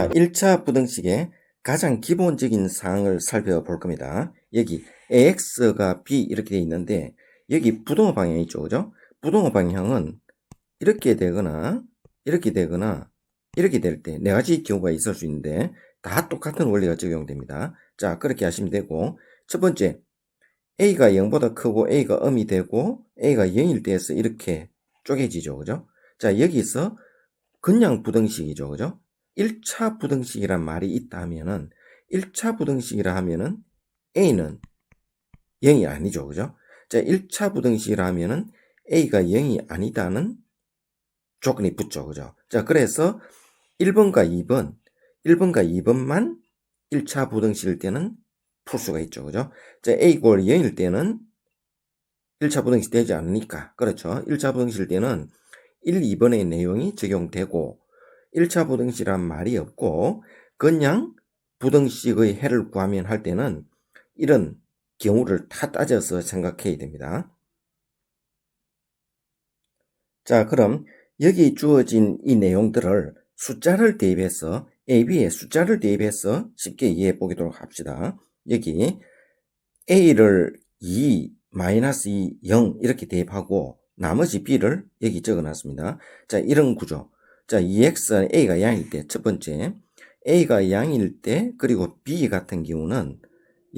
자, 1차 부등식의 가장 기본적인 사항을 살펴볼 겁니다. 여기 AX가 B 이렇게 되어 있는데 여기 부동호 방향이 있죠. 그죠? 부동호 방향은 이렇게 되거나 이렇게 되거나 이렇게 될 때 네 가지 경우가 있을 수 있는데 다 똑같은 원리가 적용됩니다. 자, 그렇게 하시면 되고, 첫 번째 A가 0보다 크고 A가 음이 되고 A가 0일 때에서 이렇게 쪼개지죠. 그죠? 자, 여기서 그냥 부등식이죠. 그죠? 1차 부등식이란 말이 있다 하면은 1차 부등식이라 하면은 A는 0이 아니죠. 그죠? 자, 1차 부등식이라 하면은 A가 0이 아니다는 조건이 붙죠. 그죠? 자, 그래서 1번과 2번만 1차 부등식일 때는 풀 수가 있죠. 그죠? 자, A 꼴 0일 때는 1차 부등식 되지 않으니까. 그렇죠? 1차 부등식일 때는 1, 2번의 내용이 적용되고 1차 부등식이란 말이 없고 그냥 부등식의 해를 구하면 할 때는 이런 경우를 다 따져서 생각해야 됩니다. 자, 그럼 여기 주어진 이 내용들을 숫자를 대입해서 AB에 숫자를 대입해서 쉽게 이해해 보도록 합시다. 여기 A를 2, 마이너스 2, 0 이렇게 대입하고 나머지 B를 여기 적어놨습니다. 자, 이런 구조. 자, 2X는 A가 양일 때 첫 번째 A가 양일 때 그리고 B 같은 경우는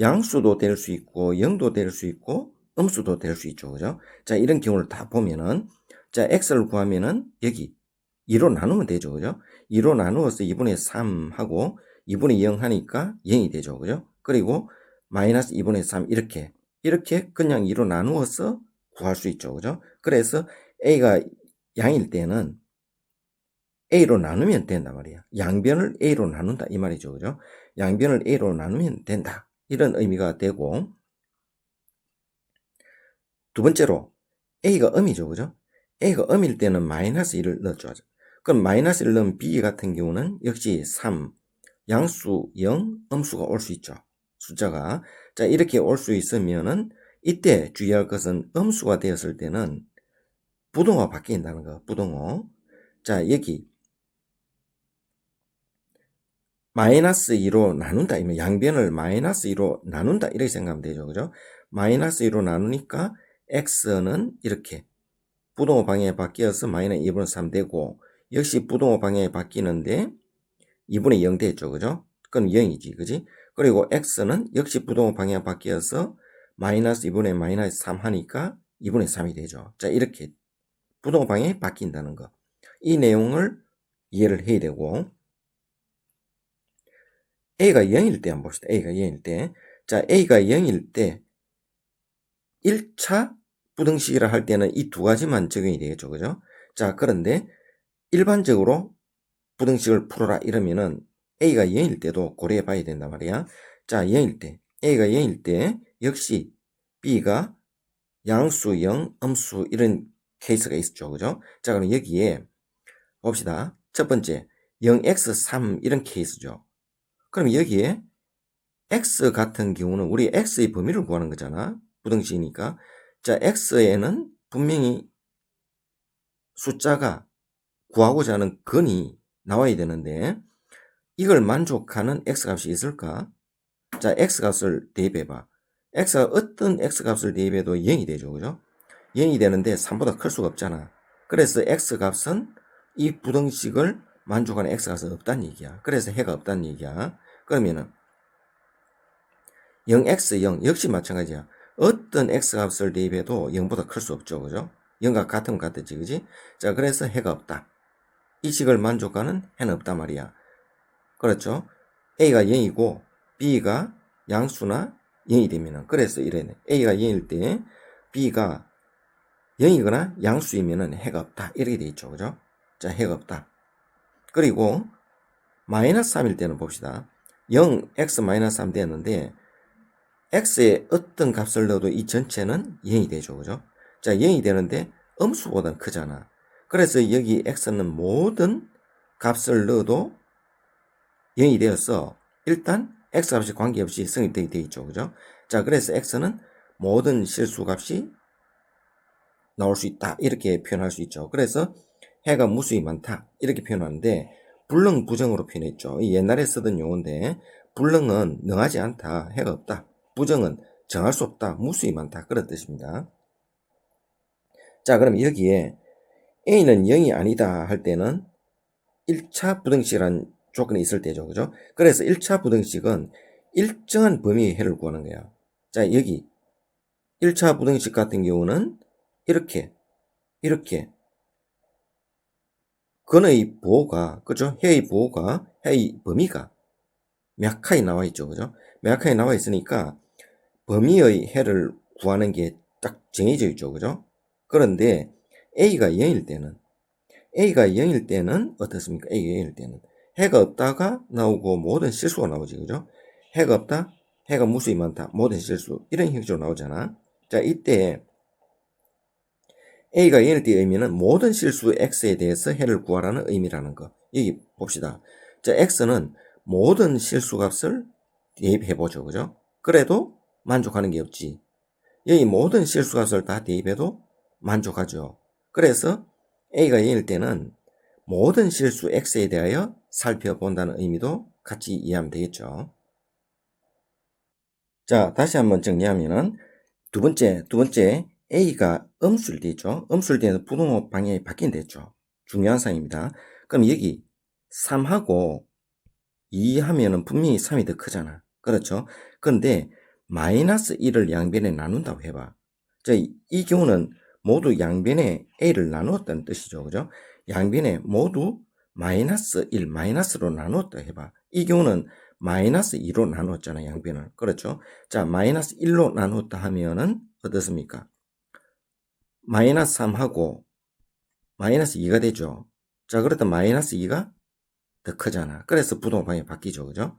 양수도 될 수 있고 0도 될 수 있고 음수도 될 수 있죠. 그죠? 자, 이런 경우를 다 보면은 자, X를 구하면은 여기 2로 나누면 되죠. 그죠? 2로 나누어서 2분의 3 하고 2분의 0 하니까 0이 되죠. 그죠? 그리고 마이너스 2분의 3 이렇게 그냥 2로 나누어서 구할 수 있죠. 그죠? 그래서 A가 양일 때는 A로 나누면 된단 말이야. 양변을 A로 나눈다 이 말이죠. 그죠? 양변을 A로 나누면 된다. 이런 의미가 되고, 두 번째로 A가 음이죠. 그죠? A가 음일 때는 마이너스 1을 넣어줘. 그럼 마이너스 1을 넣으면 B 같은 경우는 역시 3, 양수 0, 음수가 올 수 있죠. 숫자가. 자, 이렇게 올 수 있으면은 이때 주의할 것은 음수가 되었을 때는 부동호가 바뀐다는 거. 부동호. 자, 여기 마이너스 2로 나눈다. 이면 양변을 마이너스 2로 나눈다. 이렇게 생각하면 되죠. 그죠? 마이너스 2로 나누니까 x는 이렇게 부동호 방향에 바뀌어서 마이너스 2분의 3 되고, 역시 부동호 방향에 바뀌는데 2분의 0 되죠. 그죠? 그건 0이지. 그지? 그리고 x는 역시 부동호 방향에 바뀌어서 마이너스 2분의 마이너스 3 하니까 2분의 3이 되죠. 자, 이렇게 부동호 방향이 바뀐다는 거. 이 내용을 이해를 해야 되고, A가 0일 때 한번 봅시다. A가 0일 때. 자, A가 0일 때 1차 부등식이라 할 때는 이 두 가지만 적용이 되겠죠. 그죠? 자, 그런데 일반적으로 부등식을 풀어라 이러면은 A가 0일 때도 고려해 봐야 된단 말이야. 자, 0일 때. A가 0일 때 역시 B가 양수 0, 음수 이런 케이스가 있었죠. 그죠? 자, 그럼 여기에 봅시다. 첫 번째 0x3 이런 케이스죠. 그럼 여기에 x 같은 경우는 우리 x의 범위를 구하는 거잖아. 부등식이니까. 자, x에는 분명히 숫자가 구하고자 하는 근이 나와야 되는데 이걸 만족하는 x값이 있을까? 자, x값을 대입해봐. x가 어떤 x값을 대입해도 0이 되죠. 그죠? 0이 되는데 3보다 클 수가 없잖아. 그래서 x값은 이 부등식을 만족하는 x값은 없다는 얘기야. 그래서 해가 없다는 얘기야. 그러면은 0x0 역시 마찬가지야. 어떤 x값을 대입해도 0보다 클 수 없죠. 그죠? 0과 같으면 같겠지. 그지? 자, 그래서 해가 없다. 이 식을 만족하는 해는 없단 말이야. 그렇죠? A가 0이고 B가 양수나 0이 되면은 그래서 이래네. A가 0일 때 B가 0이거나 양수이면은 해가 없다. 이렇게 돼 있죠. 그죠? 자, 해가 없다. 그리고 마이너스 3일 때는 봅시다. 0, x 마이너스 3 되었는데 x에 어떤 값을 넣어도 이 전체는 0이 되죠. 그죠? 자, 0이 되는데 음수보다는 크잖아. 그래서 여기 x는 모든 값을 넣어도 0이 되어서 일단 x값이 관계없이 성립되게 되어 있죠. 그죠? 자, 그래서 x는 모든 실수값이 나올 수 있다. 이렇게 표현할 수 있죠. 그래서 해가 무수히 많다. 이렇게 표현하는데 불능 부정으로 표현했죠. 옛날에 쓰던 용어인데 불능은 능하지 않다, 해가 없다. 부정은 정할 수 없다, 무수히 많다, 그런 뜻입니다. 자, 그럼 여기에 A는 0이 아니다 할 때는 1차 부등식이라는 조건이 있을 때죠. 그죠? 그래서 1차 부등식은 일정한 범위의 해를 구하는 거야. 자, 여기 1차 부등식 같은 경우는 이렇게 근의 보호가, 그죠? 해의 보호가, 해의 범위가 명확하게 나와 있죠. 그죠? 명확하게 나와 있으니까 범위의 해를 구하는 게 딱 정해져 있죠. 그죠? 그런데 A가 0일 때는 어떻습니까? A가 0일 때는 해가 없다가 나오고 모든 실수가 나오지. 그죠? 해가 없다, 해가 무수히 많다, 모든 실수, 이런 형식으로 나오잖아. 자, 이때 A가 0일 때의 의미는 모든 실수 X에 대해서 해를 구하라는 의미라는 거. 여기 봅시다. 자, X는 모든 실수 값을 대입해보죠. 그죠? 그래도 만족하는 게 없지. 여기 모든 실수 값을 다 대입해도 만족하죠. 그래서 A가 0일 때는 모든 실수 X에 대하여 살펴본다는 의미도 같이 이해하면 되겠죠. 자, 다시 한번 정리하면은 두 번째 A가 음수일 때 있죠. 음수일 때는 부등호 방향이 바뀐다 했죠. 중요한 사항입니다. 그럼 여기 3하고 2 하면은 분명히 3이 더 크잖아. 그렇죠? 그런데 마이너스 1을 양변에 나눈다고 해봐. 자, 이 경우는 모두 양변에 A를 나누었다는 뜻이죠. 그죠? 양변에 모두 마이너스 1, 마이너스로 나누었다 해봐. 이 경우는 마이너스 2로 나누었잖아, 양변을. 그렇죠? 자, 마이너스 1로 나누었다 하면은 어떻습니까? 마이너스 3하고 마이너스 2가 되죠. 자, 그렇다 마이너스 2가 더 크잖아. 그래서 부동호 방향이 바뀌죠. 그죠?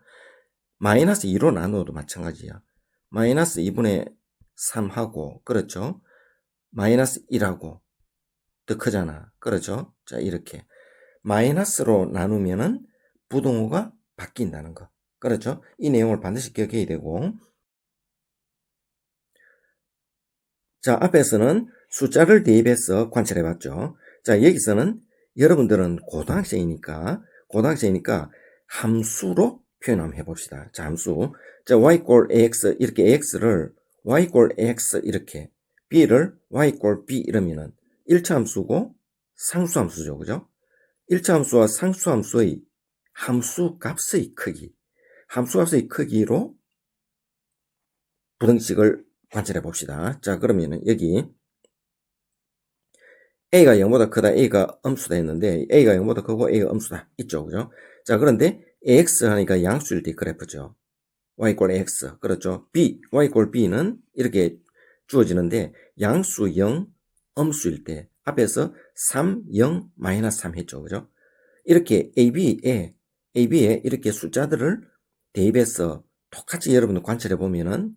마이너스 2로 나누어도 마찬가지야. 마이너스 2분의 3하고, 그렇죠? 마이너스 1하고 더 크잖아. 그렇죠? 자, 이렇게. 마이너스로 나누면은 부동호가 바뀐다는 거. 그렇죠? 이 내용을 반드시 기억해야 되고. 자, 앞에서는 숫자를 대입해서 관찰해 봤죠. 자, 여기서는 여러분들은 고등학생이니까 함수로 표현 한번 해봅시다. 자, 함수. 자, y 꼴 ax, 이렇게 ax를 y 꼴 ax 이렇게, b를 y 꼴 b 이러면은 1차 함수고 상수 함수죠. 그죠? 1차 함수와 상수 함수의 함수 값의 크기로 부등식을 관찰해 봅시다. 자, 그러면은 여기 A가 0보다 크다, A가 음수다 했는데 A가 0보다 크고 A가 음수다 있죠. 그죠? 자, 그런데 AX 하니까 양수일 때 그래프죠. Y 꼴 X. 그렇죠? B, Y 꼴 B는 이렇게 주어지는데 양수 0, 음수일 때 앞에서 3, 0, 마이너스 3 했죠. 그죠? 이렇게 AB에 이렇게 숫자들을 대입해서 똑같이 여러분들 관찰해 보면은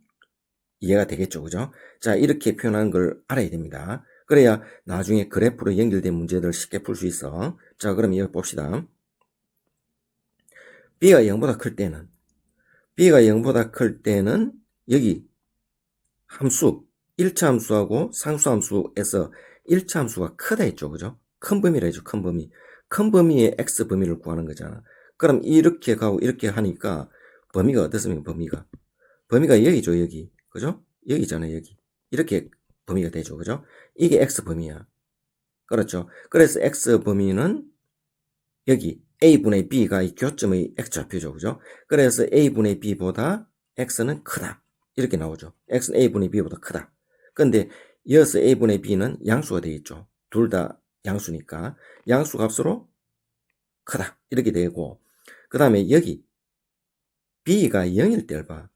이해가 되겠죠. 그죠? 자, 이렇게 표현하는 걸 알아야 됩니다. 그래야 나중에 그래프로 연결된 문제들 쉽게 풀 수 있어. 자, 그럼 이거 봅시다. B가 0보다 클 때는 여기 함수, 1차 함수하고 상수 함수에서 1차 함수가 크다 했죠. 그죠? 큰 범위라 했죠. 큰 범위. 큰 범위의 X 범위를 구하는 거잖아. 그럼 이렇게 가고 이렇게 하니까 범위가 어떻습니까? 범위가 여기죠. 여기. 그죠? 여기잖아요. 여기. 이렇게 범위가 되죠. 그죠? 이게 X 범위야. 그렇죠? 그래서 X 범위는 여기 A분의 B가 이 교점의 X좌표죠. 그죠? 그래서 A분의 B보다 X는 크다. 이렇게 나오죠. X는 A분의 B보다 크다. 근데 이어서 A분의 B는 양수가 되겠죠. 둘 다 양수니까. 양수 값으로 크다. 이렇게 되고. 그 다음에 여기 B가 0일 때를 봐.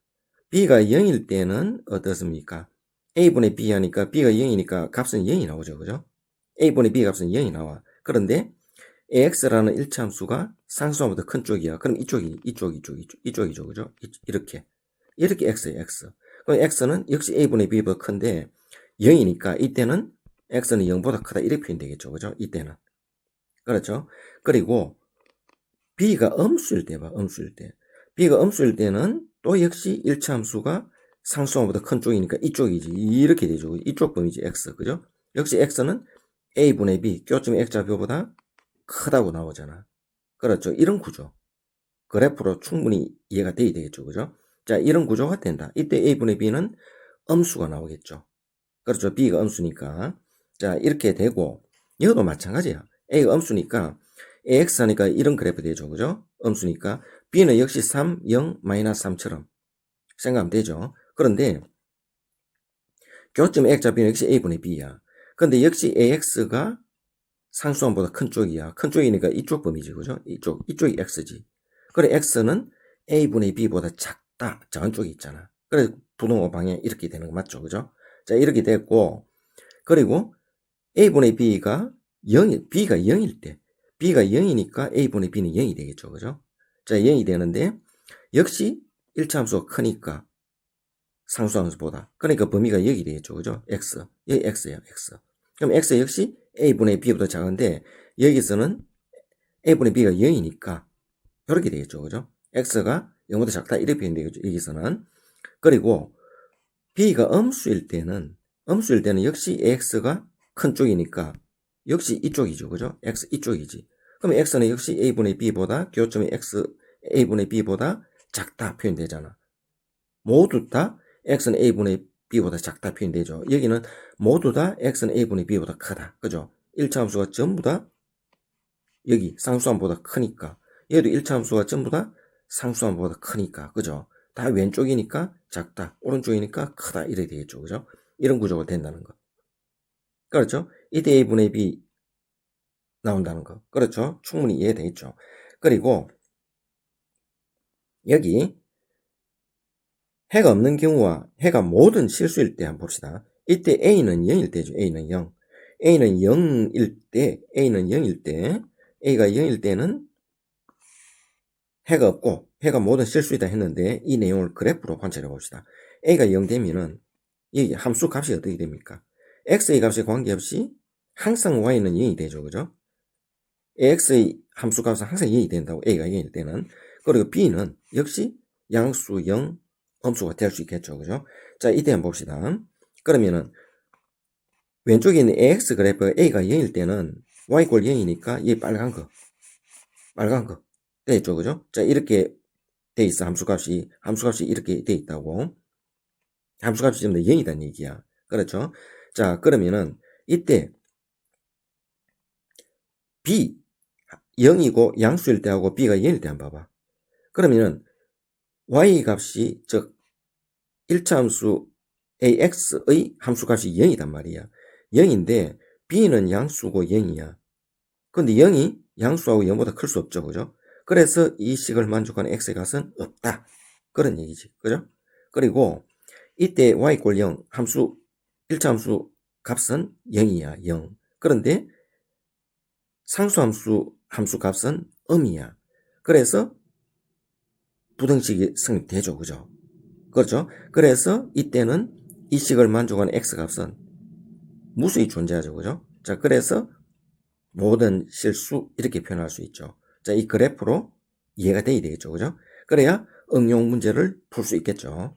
B가 0일 때는 어떻습니까? A분의 B 하니까 B가 0이니까 값은 0이 나오죠. 그죠? A분의 B 값은 0이 나와. 그런데 AX라는 1차 함수가 상수함보다 큰 쪽이야. 그럼 이쪽이죠. 그죠? 이렇게 X예요, X. 그럼 X는 역시 A분의 B보다 큰데 0이니까 이때는 X는 0보다 크다. 이렇게 표현되겠죠. 그죠? 이때는. 그렇죠? 그리고 B가 음수일 때 봐, 음수일 때. B가 음수일 때는 또 역시 1차 함수가 상수함보다 큰 쪽이니까 이쪽이지. 이렇게 되죠. 이쪽 범위지, X. 그죠? 역시 X는 A분의 B, 교점 X좌표보다 크다고 나오잖아. 그렇죠. 이런 구조. 그래프로 충분히 이해가 돼야 되겠죠. 그죠? 자, 이런 구조가 된다. 이때 A분의 B는 음수가 나오겠죠. 그렇죠. B가 음수니까. 자, 이렇게 되고, 이것도 마찬가지야. A가 음수니까, AX 하니까 이런 그래프 되죠. 그죠? 음수니까. B는 역시 3, 0, 마이너스 3처럼 생각하면 되죠. 그런데, 교점 X자 B는 역시 A분의 B야. 근데 역시 AX가 상수함보다 큰 쪽이야. 큰 쪽이니까 이쪽 범위지. 그죠? 이쪽이 X지. 그래, X는 A분의 B보다 작다. 작은 쪽이 있잖아. 그래, 부동호 방향 이렇게 되는 거 맞죠? 그죠? 자, 이렇게 됐고, 그리고 A분의 B가 0, B가 0일 때, B가 0이니까 A분의 B는 0이 되겠죠. 그죠? 자, 0이 되는데, 역시 1차 함수가 크니까 상수함수보다. 그러니까 범위가 여기 되겠죠. 그죠? X. 여기 X야, X. 그럼 X 역시 A분의 B보다 작은데, 여기서는 A분의 B가 0이니까, 이렇게 되겠죠. 그죠? X가 0보다 작다. 이렇게 표현되겠죠. 여기서는. 그리고, B가 음수일 때는 역시 X가 큰 쪽이니까, 역시 이쪽이죠. 그죠? X 이쪽이지. 그럼 X는 역시 A분의 B보다, 교점이 X, A분의 B보다 작다 표현되잖아. 모두 다 X는 A분의 B보다 작다 표현되죠. 여기는 모두 다 X는 A분의 B보다 크다. 그죠? 1차 함수가 전부 다 여기 상수함보다 크니까. 얘도 1차 함수가 전부 다 상수함보다 크니까. 그죠? 다 왼쪽이니까 작다. 오른쪽이니까 크다. 이래 되겠죠. 그죠? 이런 구조가 된다는 거. 그렇죠? 이때 A분의 B 나온다는 거. 그렇죠? 충분히 이해되겠죠. 그리고 여기 해가 없는 경우와 해가 모든 실수일 때 한번 봅시다. 이때 A는 0일 때죠. A는 0. A는 0일 때, A가 0일 때는 해가 없고 해가 모든 실수이다 했는데 이 내용을 그래프로 관찰해 봅시다. A가 0 되면은 이 함수 값이 어떻게 됩니까? X의 값에 관계없이 항상 Y는 0이 되죠. 그죠? X의 함수 값은 항상 0이 된다고. A가 0일 때는. 그리고 B는 역시 양수 0, 음수가 될 수 있겠죠. 그죠? 자, 이때 한번 봅시다. 그러면은 왼쪽에 있는 AX 그래프 A가 0일 때는 Y 꼴 0이니까 이 빨간 거 되겠죠. 그죠? 자, 이렇게 돼 있어. 함수값이 이렇게 돼 있다고. 함수값이 전부 다 0이란 얘기야. 그렇죠? 자, 그러면은 이때 B 0이고 양수일 때하고 B가 0일 때 한번 봐봐. 그러면은 Y 값이 즉 1차 함수 AX의 함수값이 0이단 말이야. 0인데 B는 양수고 0이야. 근데 0이 양수하고 0보다 클 수 없죠. 그죠? 그래서 이 식을 만족하는 X의 값은 없다. 그런 얘기지. 그죠? 그리고 이때 Y 꼴 0 함수 1차 함수 값은 0이야. 0. 그런데 상수함수 값은 음이야. 그래서 부등식이 성립되죠. 그죠? 그렇죠? 그래서 이때는 이 식을 만족하는 X값은 무수히 존재하죠. 그죠? 자, 그래서 모든 실수 이렇게 표현할 수 있죠. 자, 이 그래프로 이해가 돼야 되겠죠. 그죠? 그래야 응용 문제를 풀 수 있겠죠.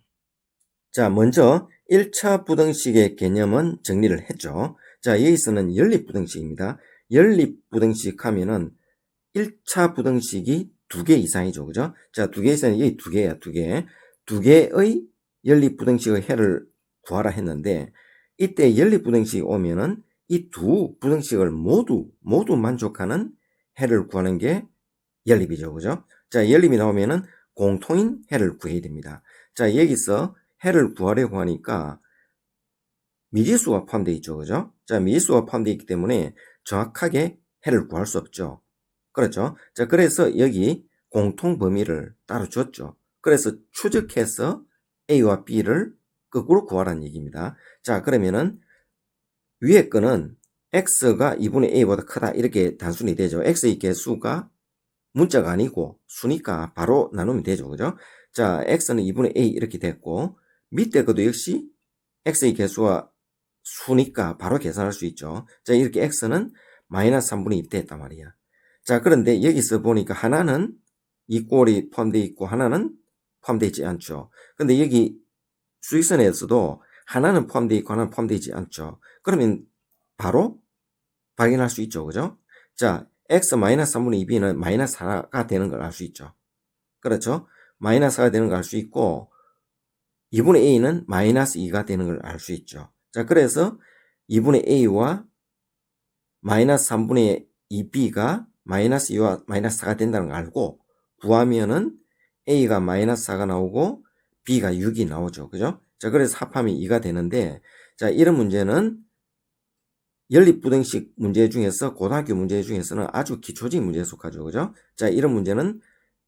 자, 먼저 1차 부등식의 개념은 정리를 했죠. 자, 여기서는 연립부등식입니다. 연립부등식 하면은 1차 부등식이 2개 이상이죠. 그죠? 자, 2개 이상은 여기 2개야, 2개. 2개의 연립부등식의 해를 구하라 했는데, 이때 연립부등식이 오면은 이 두 부등식을 모두 만족하는 해를 구하는 게 연립이죠. 그죠? 자, 연립이 나오면은 공통인 해를 구해야 됩니다. 자, 여기서 해를 구하려고 하니까 미지수가 포함되어 있죠. 그죠? 자, 미지수가 포함되어 있기 때문에 정확하게 해를 구할 수 없죠. 그렇죠? 자, 그래서 여기 공통 범위를 따로 줬죠. 그래서 추적해서 A와 B를 거꾸로 구하라는 얘기입니다. 자, 그러면은 위에 거는 X가 2분의 A보다 크다. 이렇게 단순히 되죠. X의 개수가 문자가 아니고 수니까 바로 나누면 되죠. 그죠? 자, X는 2분의 A 이렇게 됐고, 밑에 것도 역시 X의 개수가 수니까 바로 계산할 수 있죠. 자, 이렇게 X는 마이너스 3분의 2 됐단 말이야. 자, 그런데 여기서 보니까 하나는 이 꼴이 포함되어 있고 하나는 포함되어 있지 않죠. 근데 여기 수직선에서도 하나는 포함되어 있고 하나는 포함되어 있지 않죠. 그러면 바로 발견할 수 있죠. 그죠? 자, x 마이너스 3분의 2b는 마이너스 4가 되는 걸 알 수 있죠. 그렇죠? 마이너스 4가 되는 걸 알 수 있고 2분의 a는 마이너스 2가 되는 걸 알 수 있죠. 자, 그래서 2분의 a와 마이너스 3분의 2b가 마이너스 2와 마이너스 4가 된다는 걸 알고 구하면은 a가 마이너스 4가 나오고 b가 6이 나오죠. 그죠? 자, 그래서 합하면 2가 되는데, 자, 이런 문제는 연립부등식 문제 중에서 고등학교 문제 중에서는 아주 기초적인 문제에 속하죠. 그죠? 자, 이런 문제는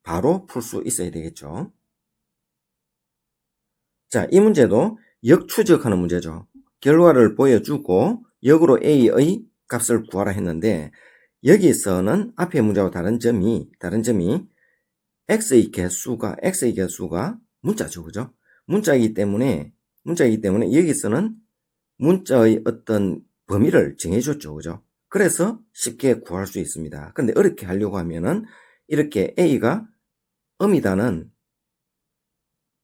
바로 풀 수 있어야 되겠죠. 자, 이 문제도 역추적하는 문제죠. 결과를 보여주고 역으로 a의 값을 구하라 했는데 여기서는 앞의 문제와 다른 점이 x의 개수가 문자죠. 그죠? 문자이기 때문에 여기서는 문자의 어떤 범위를 정해줬죠. 그죠? 그래서 쉽게 구할 수 있습니다. 근데 어렵게 하려고 하면은 이렇게 a가 음이다는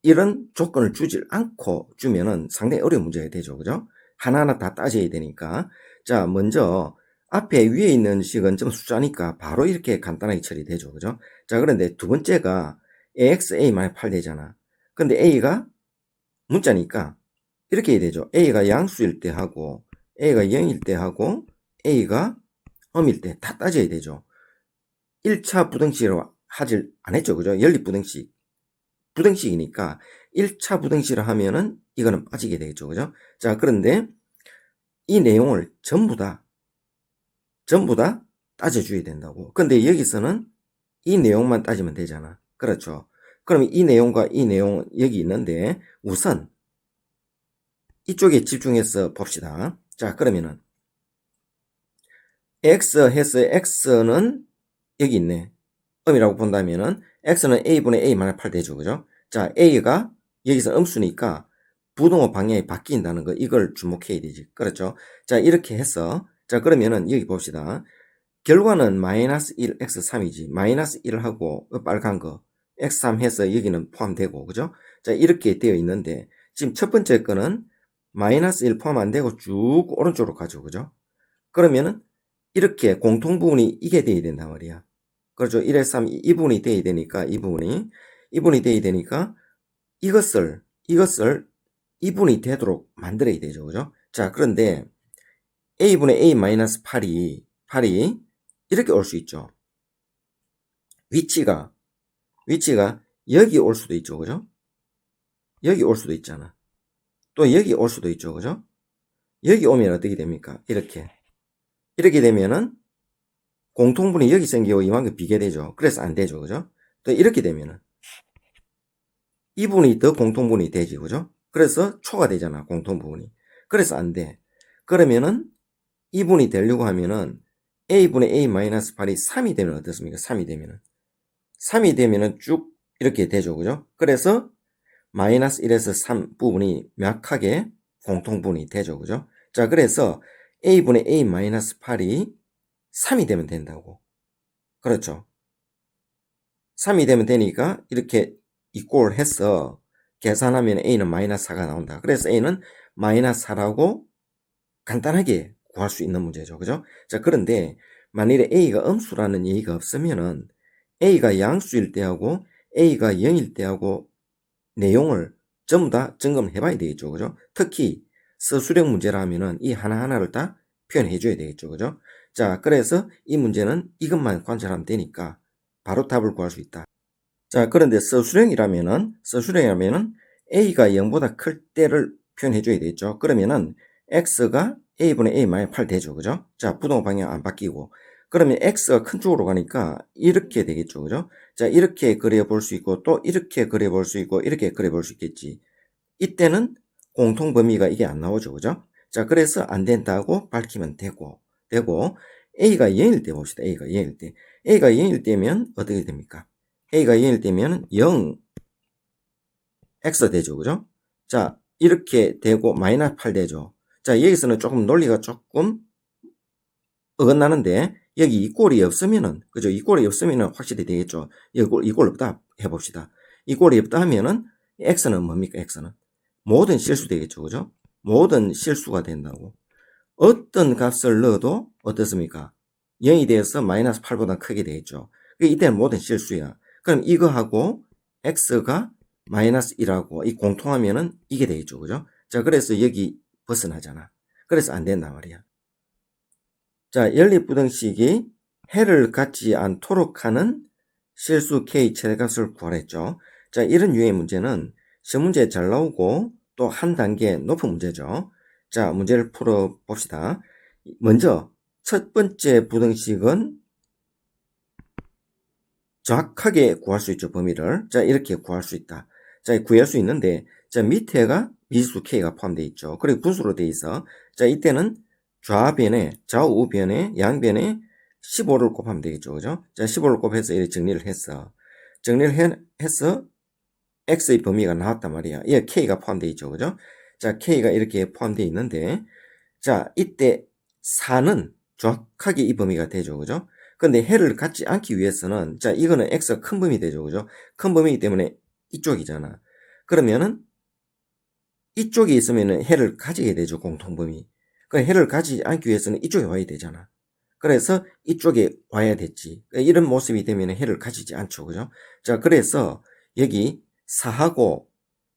이런 조건을 주질 않고 주면은 상당히 어려운 문제가 되죠. 그죠? 하나하나 다 따져야 되니까. 자, 먼저 앞에 위에 있는 식은 좀 숫자니까 바로 이렇게 간단하게 처리되죠. 그죠? 자, 그런데 두 번째가 ax, a-8 되잖아. 근데 a가 문자니까 이렇게 해야 되죠. a가 양수일 때 하고 a가 0일 때 하고 a가 음일 때 다 따져야 되죠. 1차 부등식으로 하질 안 했죠. 그죠? 연립부등식. 부등식이니까 1차 부등식을 하면은 이거는 빠지게 되겠죠. 그죠? 자, 그런데 이 내용을 전부 다 따져줘야 된다고. 근데 여기서는 이 내용만 따지면 되잖아. 그렇죠? 그럼 이 내용과 이 내용 여기 있는데 우선 이쪽에 집중해서 봅시다. 자, 그러면은 x 해서 x는 여기 있네. 음이라고 본다면은 x는 a분의 a-8 되죠. 그죠? 자, a가 여기서 음수니까 부동호 방향이 바뀐다는 거 이걸 주목해야 되지. 그렇죠? 자, 이렇게 해서 자, 그러면은 여기 봅시다. 결과는 마이너스 1 x3이지. 마이너스 1을 하고 빨간 거 x3 해서 여기는 포함되고 그죠? 자, 이렇게 되어 있는데 지금 첫 번째 거는 마이너스 1 포함 안 되고 쭉 오른쪽으로 가죠. 그죠? 그러면은 이렇게 공통부분이 이게 돼야 된단 말이야. 그렇죠. 1의 3, 이 부분이 돼야 되니까, 이 부분이 돼야 되니까, 이것을 이 부분이 되도록 만들어야 되죠. 그죠? 자, 그런데, a분의 a-8이 이렇게 올 수 있죠. 위치가 여기 올 수도 있죠. 그죠? 여기 올 수도 있잖아. 또 여기 올 수도 있죠. 그죠? 여기 오면 어떻게 됩니까? 이렇게 되면은, 공통분이 여기 생기고 이만큼 비교되죠. 그래서 안 되죠. 그죠? 또 이렇게 되면은 이 부분이 더 공통분이 되지. 그죠? 그래서 초가 되잖아. 공통부분이. 그래서 안 돼. 그러면은 이 부분이 되려고 하면은 a분의 a-8이 3이 되면 어떻습니까? 3이 되면은 쭉 이렇게 되죠. 그죠? 그래서 마이너스 1에서 3 부분이 명확하게 공통분이 되죠. 그죠? 자, 그래서 a분의 a-8이 3이 되면 된다고. 그렇죠. 3이 되면 되니까 이렇게 이꼴 해서 계산하면 a는 마이너스 4가 나온다. 그래서 a는 마이너스 4라고 간단하게 구할 수 있는 문제죠. 그죠? 자, 그런데 만일에 a가 음수라는 얘기가 없으면은 a가 양수일 때하고 a가 0일 때하고 내용을 전부 다 점검해 봐야 되겠죠. 그죠? 특히 서술형 문제라 하면은 이 하나하나를 다 표현해 줘야 되겠죠. 그죠? 자, 그래서 이 문제는 이것만 관찰하면 되니까 바로 답을 구할 수 있다. 자, 그런데 서술형이라면은 a가 0보다 클 때를 표현해 줘야 되겠죠. 그러면은 x가 a분의 a-8 되죠. 그죠? 자, 부동호 방향 안 바뀌고. 그러면 x가 큰 쪽으로 가니까 이렇게 되겠죠. 그죠? 자, 이렇게 그려볼 수 있고 또 이렇게 그려볼 수 있고 이렇게 그려볼 수 있겠지. 이때는 공통 범위가 이게 안 나오죠. 그죠? 자, 그래서 안 된다고 밝히면 되고 a가 0일 때 봅시다. a가 0일 때면 어떻게 됩니까? a가 0일 때면 0 x 되죠. 그죠? 자, 이렇게 되고 마이너스 8 되죠. 자, 여기서는 조금 논리가 조금 어긋나는데 여기 이 꼴이 없으면은 그죠? 이 꼴이 없으면은 확실히 되겠죠. 이 꼴 없다 해봅시다. 이 꼴이 없다 하면은 x는 뭡니까? x는 모든 실수 되겠죠. 그죠? 모든 실수가 된다고. 어떤 값을 넣어도 어떻습니까? 0이 되어서 마이너스 8보다 크게 되겠죠. 이때는 모든 실수야. 그럼 이거하고 x가 마이너스 1하고 이 공통하면은 이게 되겠죠. 그죠? 자, 그래서 여기 벗어나잖아. 그래서 안 된단 말이야. 자, 연립부등식이 해를 갖지 않도록 하는 실수 k 최대값을 구하랬죠. 자, 이런 유의 문제는 시험 문제 잘 나오고 또 한 단계 높은 문제죠. 자, 문제를 풀어 봅시다. 먼저 첫 번째 부등식은 정확하게 구할 수 있죠, 범위를. 자, 이렇게 구할 수 있다. 자, 구할 수 있는데, 자, 밑에가 미지수 k가 포함되어 있죠. 그리고 분수로 되어 있어. 자, 이때는 좌변에, 좌우변에, 양변에 15를 곱하면 되겠죠. 그죠? 자, 15를 곱해서 이렇게 정리를 했어. 정리를 해서 x의 범위가 나왔단 말이야. 이 k가 포함되어 있죠. 그죠? 자, k가 이렇게 포함되어 있는데, 자, 이때 4는 정확하게 이 범위가 되죠. 그죠? 근데 해를 갖지 않기 위해서는, 자, 이거는 x가 큰 범위 되죠. 그죠? 큰 범위이기 때문에 이쪽이잖아. 그러면은 이쪽에 있으면은 해를 가지게 되죠. 공통범위. 그 해를 가지지 않기 위해서는 이쪽에 와야 되잖아. 그래서 이쪽에 와야 됐지. 이런 모습이 되면 해를 가지지 않죠. 그죠? 자, 그래서 여기 4하고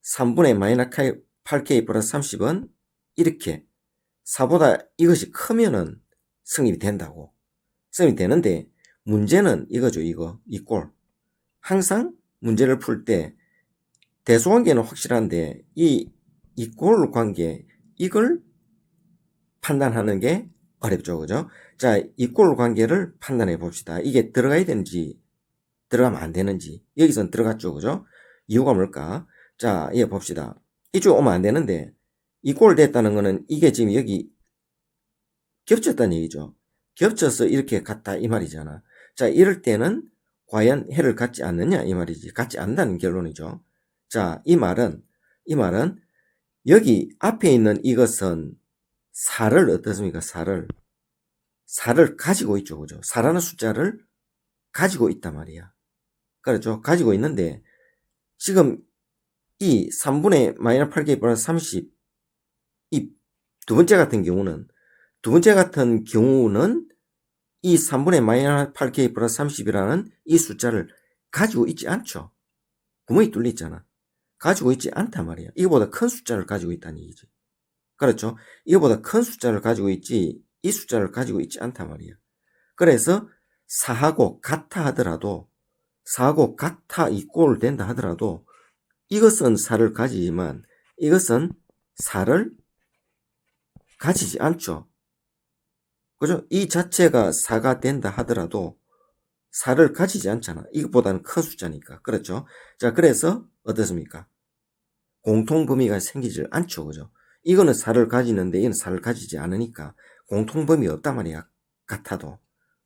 3분의 마이너스 8k 플러스 30은 이렇게 4보다 이것이 크면은 성립이 된다고. 성립이 되는데 문제는 이거죠. 이 꼴. 항상 문제를 풀 때 대소관계는 확실한데 이 꼴 관계 이걸 판단하는 게 어렵죠. 그죠? 자, 이 꼴 관계를 판단해 봅시다. 이게 들어가야 되는지 들어가면 안 되는지. 여기선 들어갔죠. 그죠? 이유가 뭘까? 자, 이거 봅시다. 이쪽 오면 안 되는데 이 꼴 됐다는 거는 이게 지금 여기 겹쳤다는 얘기죠. 겹쳐서 이렇게 갔다 이 말이잖아. 자, 이럴 때는 과연 해를 갖지 않느냐 이 말이지. 갖지 않는다는 결론이죠. 자, 이 말은 여기 앞에 있는 이것은 4를 어떻습니까? 4를 가지고 있죠. 그죠? 4라는 숫자를 가지고 있단 말이야. 그렇죠? 가지고 있는데 지금 이 3분의 마이너스 8k 플러스 30 이 두 번째 같은 경우는 이 3분의 마이너스 8k 플러스 30이라는 이 숫자를 가지고 있지 않죠. 구멍이 뚫려 있잖아. 가지고 있지 않단 말이야. 이거보다 큰 숫자를 가지고 있다는 얘기지. 그렇죠? 이거보다 큰 숫자를 가지고 있지 이 숫자를 가지고 있지 않단 말이야. 그래서 4하고 같아 하더라도 4하고 같아 이꼴 된다 하더라도 이것은 4를 가지지만 이것은 4를 가지지 않죠. 그죠? 이 자체가 4가 된다 하더라도 4를 가지지 않잖아. 이것보다는 큰 숫자니까. 그렇죠? 자, 그래서 어떻습니까? 공통범위가 생기질 않죠. 그죠? 이거는 4를 가지는데 이건 4를 가지지 않으니까 공통범위가 없단 말이야. 같아도.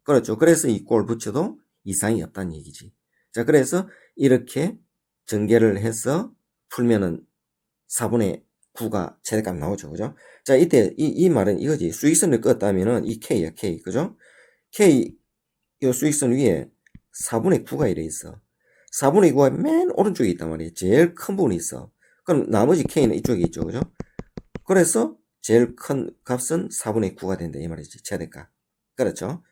그렇죠? 그래서 이 꼴 붙여도 이상이 없다는 얘기지. 자, 그래서 이렇게 전개를 해서 풀면은 4분의 9가 최대값 나오죠. 그죠? 자, 이때 이 말은 이거지. 수익선을 껐다면은 이 K야, K. 그죠? K, 이 수익선 위에 4분의 9가 이래 있어. 4분의 9가 맨 오른쪽에 있단 말이야. 제일 큰 부분이 있어. 그럼 나머지 K는 이쪽에 있죠. 그죠? 그래서 제일 큰 값은 4분의 9가 된다. 이 말이지. 최대값. 그렇죠?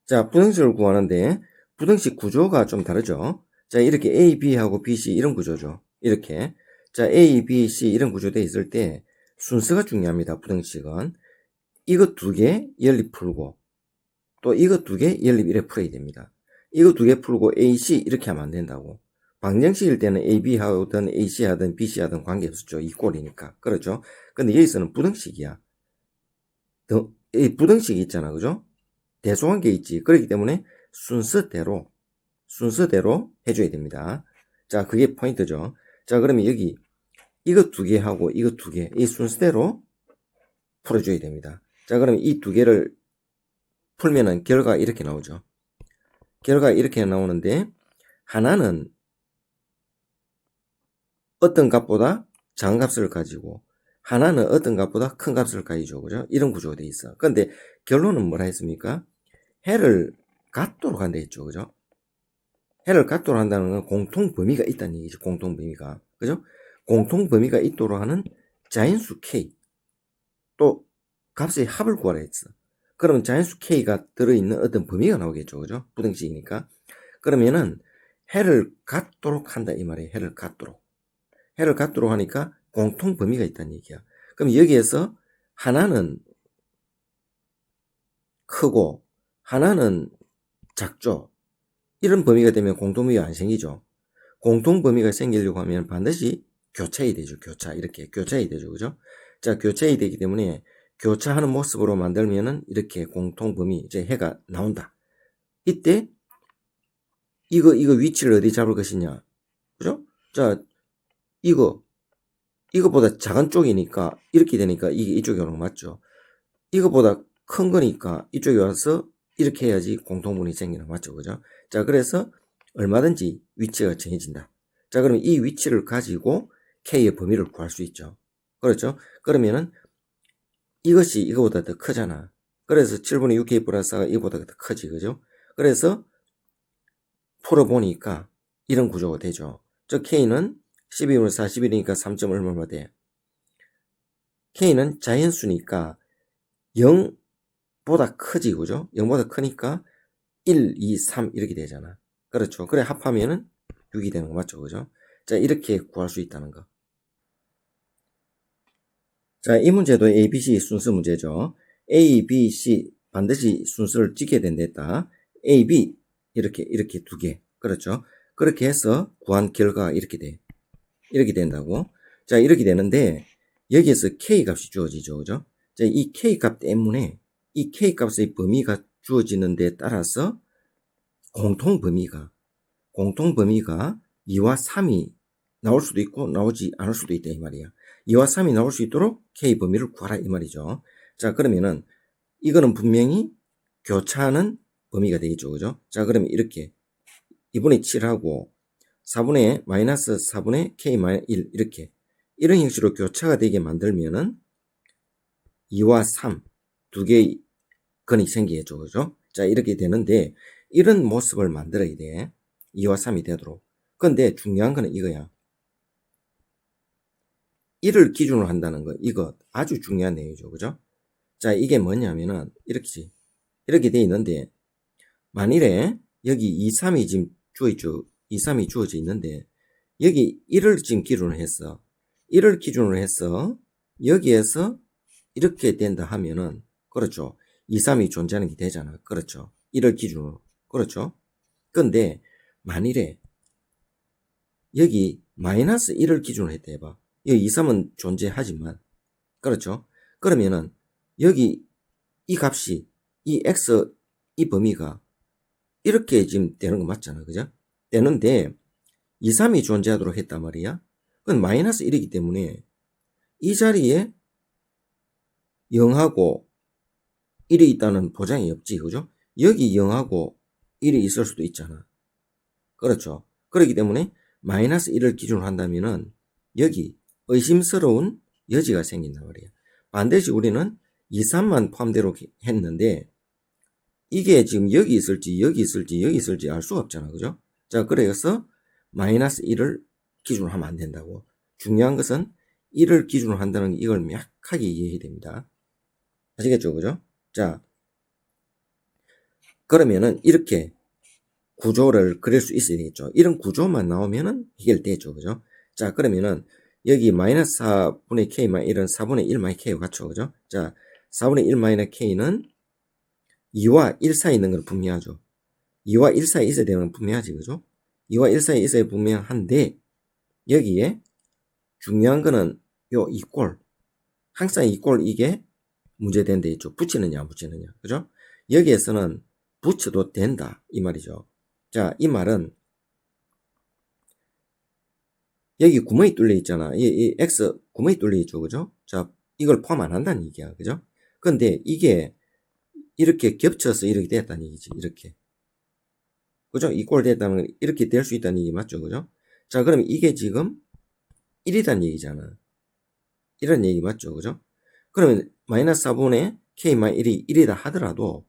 자, 부등식을 구하는데 부등식 구조가 좀 다르죠. 자, 이렇게 A, B하고 B, C 이런 구조죠. 이렇게. 자, A, B, C 이런 구조되어 있을 때 순서가 중요합니다. 부등식은. 이거 두 개 연립 풀고 또 이거 두 개 연립 이렇게 풀어야 됩니다. 이거 두 개 풀고 A, C 이렇게 하면 안 된다고. 방정식일 때는 A, B 하든 A, C 하든 B, C 하든 관계없었죠. 이 꼴이니까. 그렇죠? 근데 여기서는 부등식이야. 이 부등식이 있잖아. 그죠? 대소관계 있지. 그렇기 때문에 순서대로 해줘야 됩니다. 자, 그게 포인트죠. 자, 그러면 여기 이거 두 개 하고 이거 두 개, 이 순서대로 풀어줘야 됩니다. 자, 그러면 이 두 개를 풀면은 결과가 이렇게 나오죠. 결과가 이렇게 나오는데 하나는 어떤 값보다 작은 값을 가지고 하나는 어떤 값보다 큰 값을 가지죠. 그죠? 이런 구조가 돼 있어. 근데 결론은 뭐라 했습니까? 해를 갖도록 한다 했죠. 그죠? 해를 갖도록 한다는 건 공통 범위가 있다는 얘기죠. 공통 범위가. 그죠? 공통 범위가 있도록 하는 자인수 K. 또 값의 합을 구하라 했어. 그러면 자연수 K가 들어있는 어떤 범위가 나오겠죠. 그죠? 부등식이니까. 그러면은 해를 갖도록 한다 이 말이에요. 해를 갖도록. 해를 갖도록 하니까 공통 범위가 있다는 얘기야. 그럼 여기에서 하나는 크고 하나는 작죠. 이런 범위가 되면 공통 범위가 안 생기죠. 공통 범위가 생기려고 하면 반드시 교차이 되죠. 교차. 이렇게 교차이 되죠. 그죠? 자, 교차이 되기 때문에 교차하는 모습으로 만들면은 이렇게 공통 범위, 이제 해가 나온다. 이때 이거 위치를 어디 잡을 것이냐. 그죠? 자, 이거보다 작은 쪽이니까 이렇게 되니까 이게 이쪽에 오는 거 맞죠? 이거보다 큰 거니까 이쪽에 와서 이렇게 해야지 공통분이 생기는 거 맞죠? 그죠? 자, 그래서 얼마든지 위치가 정해진다. 자, 그러면 이 위치를 가지고 K의 범위를 구할 수 있죠. 그렇죠? 그러면은 이것이 이거보다 더 크잖아. 그래서 7분의 6K 플러스 4가 이거보다 더 크지. 그죠? 그래서 풀어보니까 이런 구조가 되죠. 저 K는 12분의 41이니까 3점 얼마나 돼? K는 자연수니까 0보다 크지, 그죠? 0보다 크니까 1, 2, 3 이렇게 되잖아. 그렇죠. 그래 합하면은 6이 되는 거 맞죠, 그죠? 자, 이렇게 구할 수 있다는 거. 자, 이 문제도 A, B, C 순서 문제죠. A, B, C 반드시 순서를 지켜야 된다. A, B 이렇게 두 개. 그렇죠. 그렇게 해서 구한 결과가 이렇게 돼. 이렇게 된다고. 자, 이렇게 되는데 여기에서 K 값이 주어지죠. 그죠? 자, 이 K 값 때문에 이 K 값의 범위가 주어지는 데 따라서 공통 범위가 2와 3이 나올 수도 있고 나오지 않을 수도 있다 이 말이야. 2와 3이 나올 수 있도록 K 범위를 구하라 이 말이죠. 자, 그러면은 이거는 분명히 교차하는 범위가 되겠죠. 그죠? 자, 그러면 이렇게 2분의 7하고 4분의 마이너스 4분의 K-1 이렇게 이런 형식으로 교차가 되게 만들면은 2와 3 두 개의 근이 생기겠죠. 그죠? 자, 이렇게 되는데 이런 모습을 만들어야 돼. 2와 3이 되도록. 근데 중요한 거는 이거야. 1을 기준으로 한다는 거. 이거 아주 중요한 내용이죠. 그죠? 자, 이게 뭐냐면은 이렇게 돼 있는데 만일에 여기 2, 3이 지금 주어있죠. 2, 3이 주어져 있는데 여기 1을 지금 기준으로 했어. 1을 기준으로 해서 여기에서 이렇게 된다 하면은 그렇죠. 2, 3이 존재하는 게 되잖아. 그렇죠. 1을 기준으로. 그렇죠. 근데 만일에 여기 마이너스 1을 기준으로 했다 해봐. 여기 2, 3은 존재하지만 그렇죠. 그러면은 여기 이 값이 이 x 이 범위가 이렇게 지금 되는 거 맞잖아. 그죠? 되는데 2, 3이 존재하도록 했단 말이야. 그건 마이너스 1이기 때문에 이 자리에 0하고 1이 있다는 보장이 없지. 그죠? 여기 0하고 1이 있을 수도 있잖아. 그렇죠. 그렇기 때문에 마이너스 1을 기준으로 한다면은 여기 의심스러운 여지가 생긴단 말이야. 반드시 우리는 2, 3만 포함대로 했는데 이게 지금 여기 있을지 여기 있을지 여기 있을지 알 수가 없잖아. 그죠? 자, 그래서 마이너스 1을 기준으로 하면 안 된다고. 중요한 것은 1을 기준으로 한다는 게 이걸 명확하게 이해해야 됩니다. 아시겠죠? 그죠? 자, 그러면은 이렇게 구조를 그릴 수 있어야 되겠죠. 이런 구조만 나오면은 해결되죠. 그죠? 자, 그러면은 여기 마이너스 4분의 K만 1은 4분의 1 마이너스 K와 같죠. 그죠? 자, 4분의 1 마이너스 K는 2와 1 사이에 있는 건 분명하죠. 2와 1 사이에 있어야 되는 건 분명하지. 그죠? 2와 1 사이에 있어야 분명한데 여기에 중요한 거는 요 이꼴. 항상 이꼴 이게 문제된 데 있죠. 붙이느냐 안 붙이느냐. 그죠? 여기에서는 붙여도 된다. 이 말이죠. 자, 이 말은 여기 구멍이 뚫려 있잖아. 이 X 구멍이 뚫려 있죠. 그죠? 자, 이걸 포함 안 한다는 얘기야. 그죠? 근데 이게 이렇게 겹쳐서 이렇게 됐다는 얘기지. 이렇게. 그죠? 이꼴 됐다면 이렇게 될 수 있다는 얘기 맞죠? 그죠? 자, 그럼 이게 지금 1이란 얘기잖아. 이런 얘기 맞죠? 그죠? 그러면 마이너스 4분의 K-1이 1이다 하더라도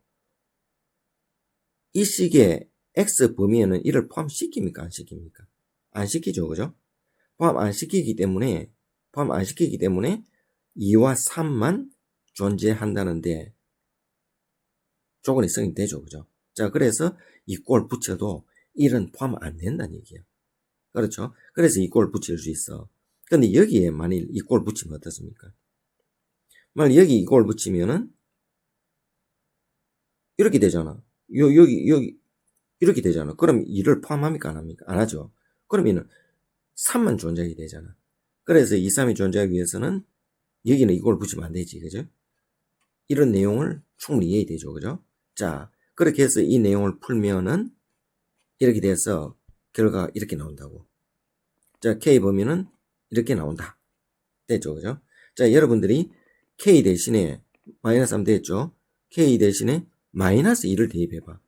이 식의 X 범위에는 1을 포함시킵니까? 안 시킵니까? 안 시키죠. 그죠? 포함 안 시키기 때문에 2와 3만 존재한다는데 조건이 성립되죠. 그죠? 자, 그래서 이 꼴 붙여도 1은 포함 안 된다는 얘기야. 그렇죠? 그래서 이 꼴 붙일 수 있어. 근데 여기에 만일 이 꼴 붙이면 어떻습니까? 만일 여기 이 꼴 붙이면은 이렇게 되잖아. 여기 이렇게 되잖아. 그럼 2를 포함합니까? 안 합니까? 안 하죠. 그러면은 3만 존재하게 되잖아. 그래서 2, 3이 존재하기 위해서는 여기는 이걸 붙이면 안 되지. 그죠? 이런 내용을 충분히 이해되죠. 그죠? 자, 그렇게 해서 이 내용을 풀면은 이렇게 돼서 결과가 이렇게 나온다고. 자, K 보면은 이렇게 나온다. 됐죠. 그죠? 자, 여러분들이 K 대신에 마이너스 3 됐죠? K 대신에 마이너스 2를 대입해봐.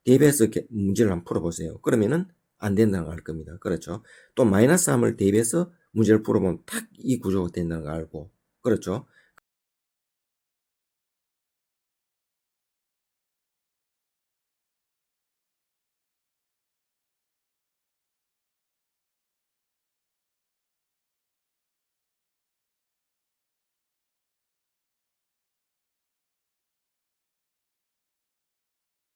대입해서 문제를 한번 풀어보세요. 그러면은 안 된다는 걸 알 겁니다. 그렇죠? 또 마이너스 3을 대입해서 문제를 풀어보면 탁 이 구조가 된다는 걸 알고. 그렇죠?